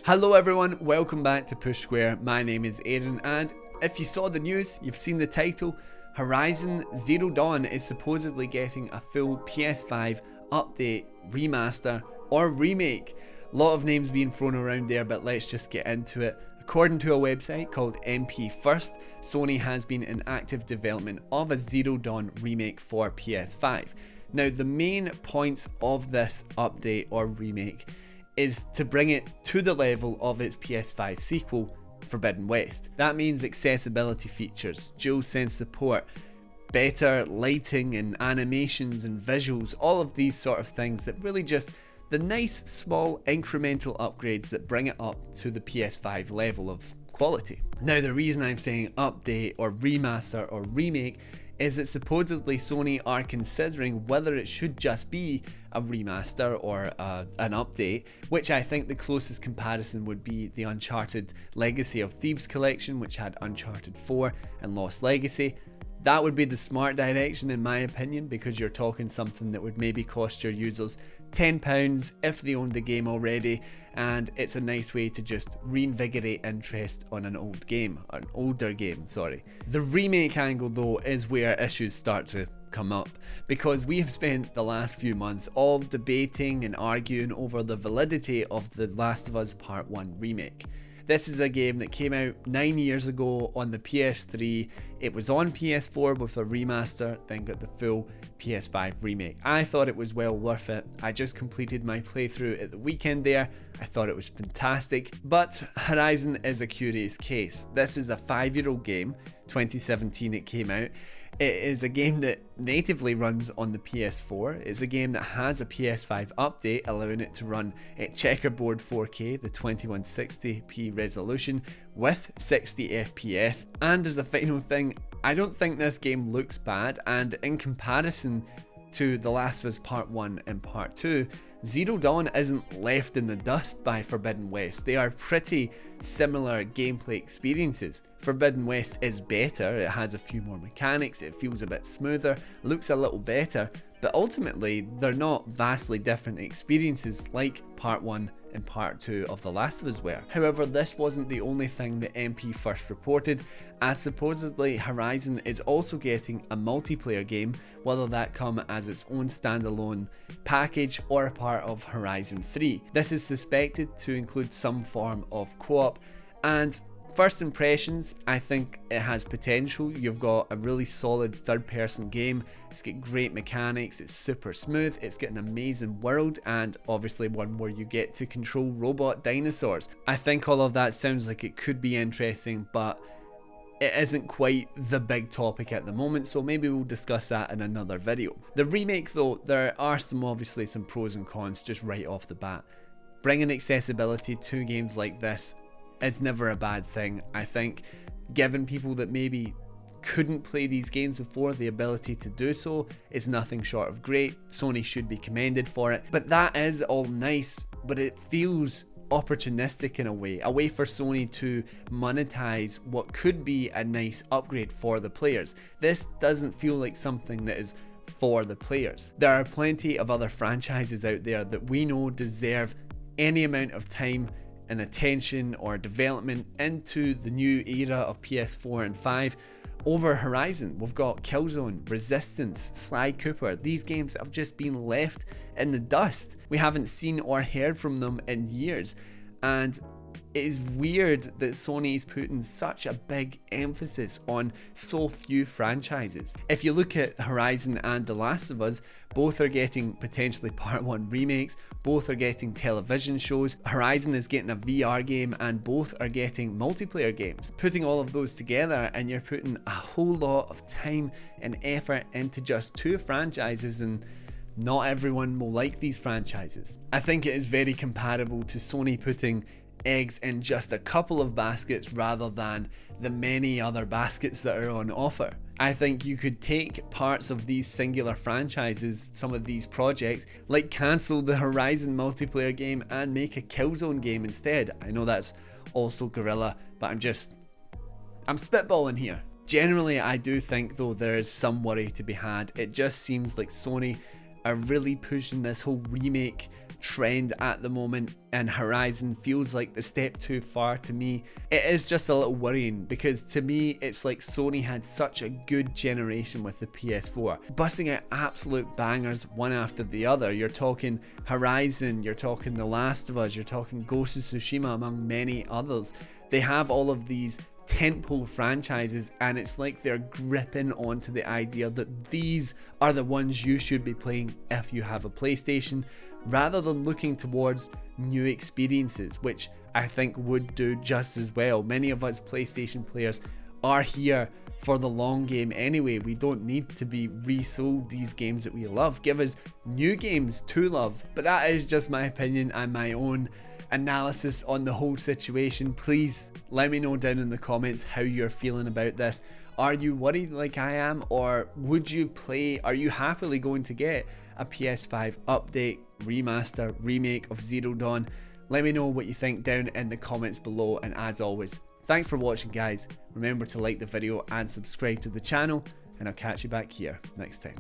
Hello everyone, welcome back to Push Square. My name is Aidan, and if you saw the news, you've seen the title. Horizon Zero Dawn is supposedly getting a full PS5 update, remaster, or remake. A lot of names being thrown around there, but let's just get into it. According to a website called MP First, Sony has been in active development of a Zero Dawn remake for PS5. Now, the main points of this update or remake is to bring it to the level of its PS5 sequel, Forbidden West. That means accessibility features, DualSense support, better lighting and animations and visuals, all of these sort of things that really just the nice small incremental upgrades that bring it up to the PS5 level of quality. Now, the reason I'm saying update or remaster or remake is that supposedly Sony are considering whether it should just be a remaster or an update, which I think the closest comparison would be the Uncharted Legacy of Thieves collection, which had Uncharted 4 and Lost Legacy. That would be the smart direction in my opinion, because you're talking something that would maybe cost your users £10 if they owned the game already, and it's a nice way to just reinvigorate interest on an older game. The remake angle though is where issues start to come up, because we have spent the last few months all debating and arguing over the validity of The Last of Us Part 1 remake. This is a game that came out 9 years ago on the PS3. It was on PS4 with a remaster, then got the full PS5 remake. I thought it was well worth it. I just completed my playthrough at the weekend there. I thought it was fantastic. But Horizon is a curious case. This is a 5-year-old game. 2017 it came out. It is a game that natively runs on the PS4. It's a game that has a PS5 update allowing it to run at checkerboard 4K, the 2160p resolution with 60 FPS. And as a final thing, I don't think this game looks bad, and in comparison to The Last of Us Part 1 and Part 2, Zero Dawn isn't left in the dust by Forbidden West. They are pretty similar gameplay experiences. Forbidden West is better, it has a few more mechanics, it feels a bit smoother, looks a little better, but ultimately they're not vastly different experiences like Part 1 and Part 2 of The Last of Us were. However, this wasn't the only thing that MP First reported, as supposedly Horizon is also getting a multiplayer game, whether that come as its own standalone package or a part of Horizon 3. This is suspected to include some form of co-op, and first impressions, I think it has potential. You've got a really solid third-person game. It's got great mechanics, it's super smooth, it's got an amazing world, and obviously one where you get to control robot dinosaurs. I think all of that sounds like it could be interesting, but it isn't quite the big topic at the moment, so maybe we'll discuss that in another video. The remake though, there are obviously some pros and cons just right off the bat. Bringing accessibility to games like this, it's never a bad thing. I think giving people that maybe couldn't play these games before the ability to do so is nothing short of great. Sony should be commended for it. But that is all nice, but it feels opportunistic in a way for Sony to monetize what could be a nice upgrade for the players. This doesn't feel like something that is for the players. There are plenty of other franchises out there that we know deserve any amount of time and attention or development into the new era of PS4 and 5 over Horizon. We've got Killzone, Resistance, Sly Cooper. These games have just been left in the dust. We haven't seen or heard from them in years, and it is weird that Sony is putting such a big emphasis on so few franchises. If you look at Horizon and The Last of Us, both are getting potentially Part 1 remakes, both are getting television shows. Horizon is getting a VR game, and both are getting multiplayer games. Putting all of those together, and you're putting a whole lot of time and effort into just 2 franchises, and not everyone will like these franchises. I think it is very comparable to Sony putting eggs in just a couple of baskets rather than the many other baskets that are on offer. I think you could take parts of these singular franchises, some of these projects, like cancel the Horizon multiplayer game and make a Killzone game instead. I know that's also Guerrilla, but I'm spitballing here. Generally, I do think though there is some worry to be had. It just seems like Sony are really pushing this whole remake trend at the moment, and Horizon feels like the step too far to me. It is just a little worrying, because to me it's like Sony had such a good generation with the PS4, busting out absolute bangers one after the other. You're talking Horizon, you're talking The Last of Us, you're talking Ghost of Tsushima, among many others. They have all of these tentpole franchises, and it's like they're gripping onto the idea that these are the ones you should be playing if you have a PlayStation, rather than looking towards new experiences, which I think would do just as well. Many of us PlayStation players are here for the long game anyway. We don't need to be resold these games that we love. Give us new games to love. But that is just my opinion and my own analysis on the whole situation. Please let me know down in the comments how you're feeling about this. Are you worried like I am, or would you play, are you happily going to get a PS5 update, remaster, remake of Zero Dawn? Let me know what you think down in the comments below, and as always, thanks for watching guys. Remember to like the video and subscribe to the channel, and I'll catch you back here next time.